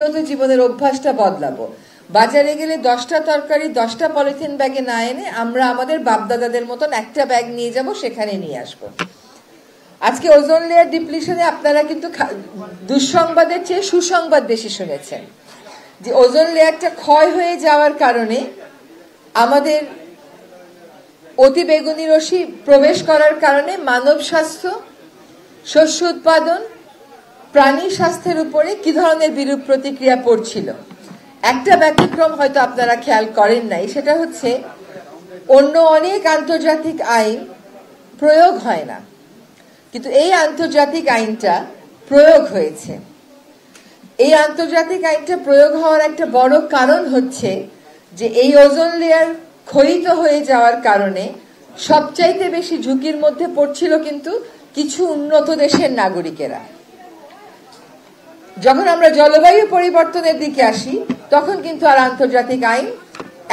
জীবনের অভ্যাসটা বদলাবো। বাজারে গেলে 10টা তরকারি 10টা পলিথিন ব্যাগে না এনে আমরা আমাদের বাপদাদাদের মতন একটা ব্যাগ নিয়ে যাব, সেখানে নিয়ে আসবো। আজকে ওজোন লেয়ার ডিপ্লিশনে আপনারা কিন্তু দুঃসংবাদের চেয়ে সুসংবাদ বেশি শুনেছেন, যে ওজোন লেয়ারটা ক্ষয় হয়ে যাওয়ার কারণে আমাদের অতি বেগুনি রশ্মি প্রবেশ করার কারণে মানব স্বাস্থ্য, শস্য উৎপাদন, প্রাণী স্বাস্থ্যের উপরে কি ধরনের বিরূপ প্রতিক্রিয়া পড়ছিল। একটা ব্যতিক্রম হয়তো আপনারা খেয়াল করেন নাই, সেটা হচ্ছে অন্য অনেক আন্তর্জাতিক আইন প্রয়োগ হয় না, কিন্তু এই আন্তর্জাতিক আইনটা প্রয়োগ হয়েছে। এই আন্তর্জাতিক আইনটা প্রয়োগ হওয়ার একটা বড় কারণ হচ্ছে যে এই ওজোন লেয়ার ক্ষয়িত হয়ে যাওয়ার কারণে সবচাইতে বেশি ঝুঁকির মধ্যে পড়ছিল কিন্তু কিছু উন্নত দেশের নাগরিকেরা। যখন আমরা জলবায়ু পরিবর্তনের দিকে আসি তখন কিন্তু আর আন্তর্জাতিক আইন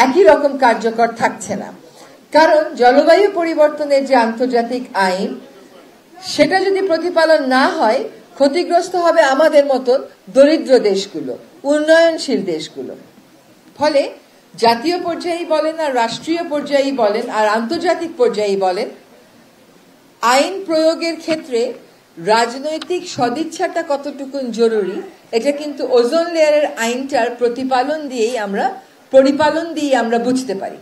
একই রকম কার্যকর থাকছে না, কারণ জলবায়ু পরিবর্তনের যে আন্তর্জাতিক আইন সেটা যদি প্রতিপালন না হয় ক্ষতিগ্রস্ত হবে আমাদের মতন দরিদ্র দেশগুলো, উন্নয়নশীল দেশগুলো। ফলে জাতীয় পর্যায়েই বলেন আর রাষ্ট্রীয় পর্যায়েই বলেন আর আন্তর্জাতিক পর্যায়েই বলেন, আইন প্রয়োগের ক্ষেত্রে রাজনৈতিক সদিচ্ছাটা কতটুকু জরুরি এটা কিন্তু ওজোন লেয়ারের আইনটার পরিপালন দিয়ে আমরা বুঝতে পারি।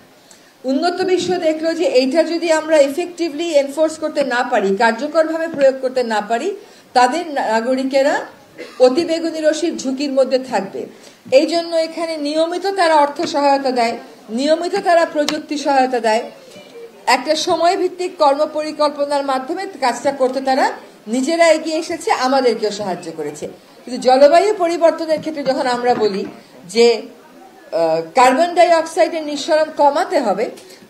উন্নত বিশ্ব দেখলো যে এইটা যদি আমরা এফেক্টিভলি এনফোর্স করতে না পারি, কার্যকরভাবে প্রয়োগ করতে না পারি, তাদের নাগরিকেরা অতি বেগুনি রশ্মির ঝুঁকির মধ্যে থাকবে। এই জন্য এখানে নিয়মিত তারা অর্থ সহায়তা দেয়, নিয়মিত তারা প্রযুক্তি সহায়তা দেয়, একটা সময় ভিত্তিক কর্ম পরিকল্পনার মাধ্যমে কাজটা করতে তারা নিজেরা এগিয়ে এসেছে, আমাদেরকেও সাহায্য করেছে। কিন্তু জলবায়ু পরিবর্তনের ক্ষেত্রে যখন আমরা বলি যে কার্বন ডাই অক্সাইডের নিঃসরণ কমাতে হবে,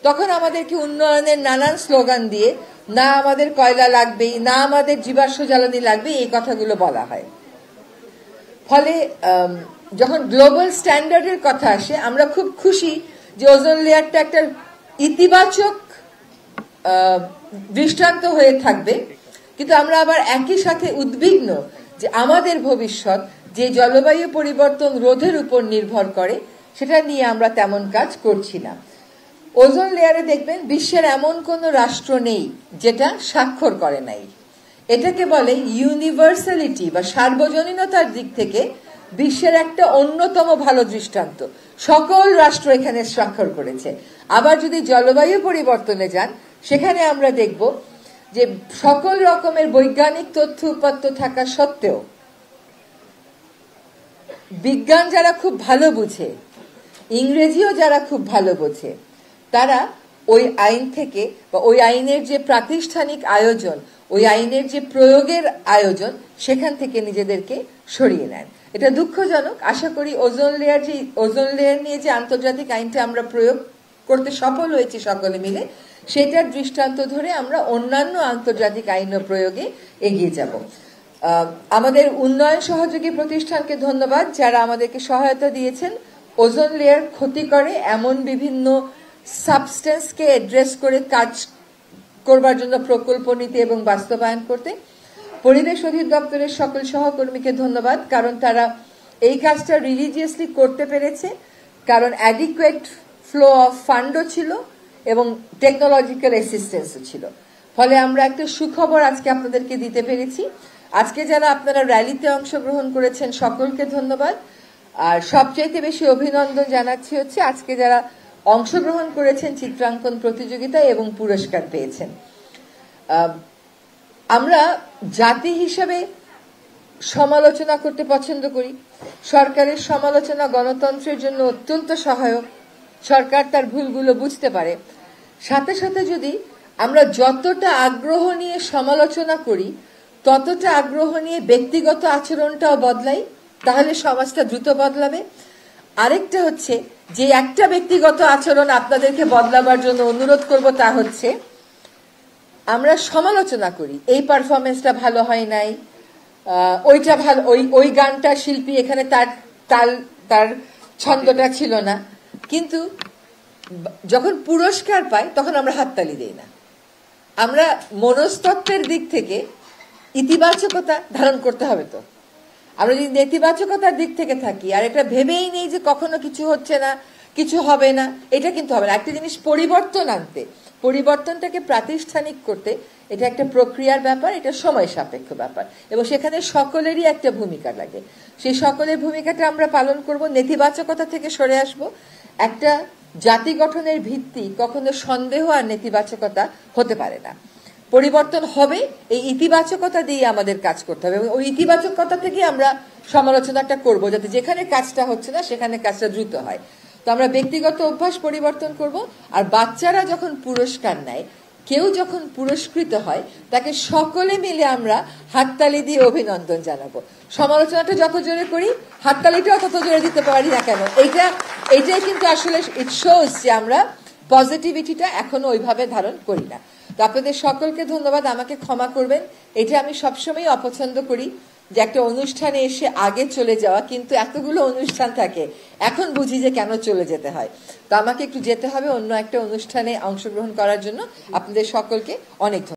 তখন আমাদেরকে উন্নয়নের নানান স্লোগান দিয়ে না আমাদের কয়লা লাগবেই, না আমাদের জীবাশ্ম জ্বালানি লাগবে, এই কথাগুলো বলা হয়। ফলে যখন গ্লোবাল স্ট্যান্ডার্ডের কথা আসে আমরা খুব খুশি যে ওজোন লেয়ারটা একটা ইতিবাচক দৃষ্টান্ত হয়ে থাকবে, কিন্তু আমরা আবার একই সাথে উদ্বিগ্ন যে আমাদের ভবিষ্যৎ যে জলবায়ু পরিবর্তন রোধের উপর নির্ভর করে সেটা নিয়ে আমরা তেমন কাজ করছি না। ওজোন লেয়ারে দেখবেন বিশ্বের এমন কোনো রাষ্ট্র নেই যেটা স্বাক্ষর করে নাই। এটাকে বলে ইউনিভার্সালিটি বা সার্বজনীনতার দিক থেকে বিশ্বের একটা অন্যতম ভালো দৃষ্টান্ত। সকল রাষ্ট্র এখানে স্বাক্ষর করেছে। আবার যদি জলবায়ু পরিবর্তনে যান সেখানে আমরা দেখব যে সকল রকমের বৈজ্ঞানিক তথ্য উপাত্ত থাকা সত্ত্বেও বিজ্ঞান যারা খুব ভালো বুঝে, ইংরেজিও যারা খুব ভালো বোঝে, তারা ওই আইন থেকে বা ওই আইনের যে প্রাতিষ্ঠানিক আয়োজন, ওই আইনের যে প্রয়োগের আয়োজন, সেখান থেকে নিজেদেরকে সরিয়ে নেন। এটা দুঃখজনক। আশা করি ওজোন লেয়ার নিয়ে যে আন্তর্জাতিক আইনটা আমরা প্রয়োগ করতে সফল হয়েছি সকলে মিলে, সেটার দৃষ্টান্ত ধরে আমরা অন্যান্য আন্তর্জাতিক আইন প্রয়োগে এগিয়ে যাব। আমাদের উন্নয়ন সহযোগী প্রতিষ্ঠানকে ধন্যবাদ যারা আমাদেরকে সহায়তা দিয়েছেন ওজোন লেয়ার ক্ষতি করে এমন বিভিন্ন সাবস্টেন্সকে অ্যাড্রেস করে কাজ করবার জন্য প্রকল্প নিতে এবং বাস্তবায়ন করতে। পরিবেশ অধিদপ্তরের সকল সহকর্মীকে ধন্যবাদ, কারণ তারা এই কাজটা রিলিজিয়াসলি করতে পেরেছে, কারণ অ্যাডিকুয়েট ফ্লো অফ ফান্ডও ছিল এবং টেকনোলজিক্যাল অ্যাসিস্ট্যান্সও ছিল। ফলে আমরা একটা সুখবর আজকে আপনাদেরকে দিতে পেরেছি। আজকে যারা আপনারা র্যালিতে অংশগ্রহণ করেছেন সকলকে ধন্যবাদ, আর সবচাইতে বেশি অভিনন্দন জানাচ্ছি হচ্ছে আজকে যারা অংশগ্রহণ করেছেন চিত্রাঙ্কন প্রতিযোগিতায় এবং পুরস্কার পেয়েছেন। আমরা জাতি হিসেবে সমালোচনা করতে পছন্দ করি। সরকারের সমালোচনা গণতন্ত্রের জন্য অত্যন্ত সহায়ক। সরকার তার ভুলগুলো বুঝতে পারে। সাথে সাথে যদি আমরা যতটা আগ্রহ নিয়ে সমালোচনা করি ততটা আগ্রহ নিয়ে ব্যক্তিগত আচরণটাও বদলাই, তাহলে সমাজটা দ্রুত বদলাবে। আরেকটা হচ্ছে যে একটা ব্যক্তিগত আচরণ আপনাদেরকে বদলাবার জন্য অনুরোধ করব, তা হচ্ছে আমরা সমালোচনা করি, এই পারফরমেন্সটা ভালো হয় নাই, ওইটা ভালো, ওই গানটা শিল্পী এখানে তার ছন্দটা ছিল না, কিন্তু যখন পুরস্কার পাই তখন আমরা হাততালি দেই না। আমরা মনস্তত্ত্বের দিক থেকে ইতিবাচকতা ধারণ করতে হবে। তো আমরা যদি নেতিবাচকতার দিক থেকে থাকি আর এটা ভেবেই নেই যে কখনো কিছু হচ্ছে না, কিছু হবে না, এটা কিন্তু হবে না। একটা জিনিস পরিবর্তন আনতে, পরিবর্তনটাকে প্রাতিষ্ঠানিক করতে, এটা একটা প্রক্রিয়ার ব্যাপার, এটা সময় সাপেক্ষ ব্যাপার, এবং সেখানে সকলেরই একটা ভূমিকা লাগে। সেই সকলের ভূমিকাটা আমরা পালন করব, নেতিবাচকতা থেকে সরে আসব। একটা জাতি গঠনের ভিত্তি কখনো সন্দেহ আর নেতিবাচকতা হতে পারে না। পরিবর্তন হবে এই ইতিবাচকতা দিয়ে আমাদের কাজ করতে হবে, এবং ওই ইতিবাচকতা থেকে আমরা সমালোচনাটা করব, যাতে যেখানে কাজটা হচ্ছে না সেখানে কাজটা দ্রুত হয়। তো আমরা ব্যক্তিগত অভ্যাস পরিবর্তন করব, আর বাচ্চারা যখন পুরস্কার নেয়, কেউ যখন পুরস্কৃত হয়, তাকে সকলে মিলে আমরা হাততালি দিয়ে অভিনন্দন জানাবো। সমালোচনাটা যত জোরে করি, হাততালিটাও তত জোরে দিতে পারি না কেন। এইটাই কিন্তু আসলে ইট শোজ যে আমরা পজিটিভিটিটা এখনো ওইভাবে ধারণ করি না। তো আপনাদের সকলকে ধন্যবাদ, আমাকে ক্ষমা করবেন। এটা আমি সবসময় অপছন্দ করি যে একটা অনুষ্ঠানে এসে আগে চলে যাওয়া, কিন্তু এতগুলো অনুষ্ঠান থাকে, এখন বুঝি যে কেন চলে যেতে হয়। তো আমাকে একটু যেতে হবে অন্য একটা অনুষ্ঠানে অংশগ্রহণ করার জন্য। আপনাদের সকলকে অনেক ধন্যবাদ।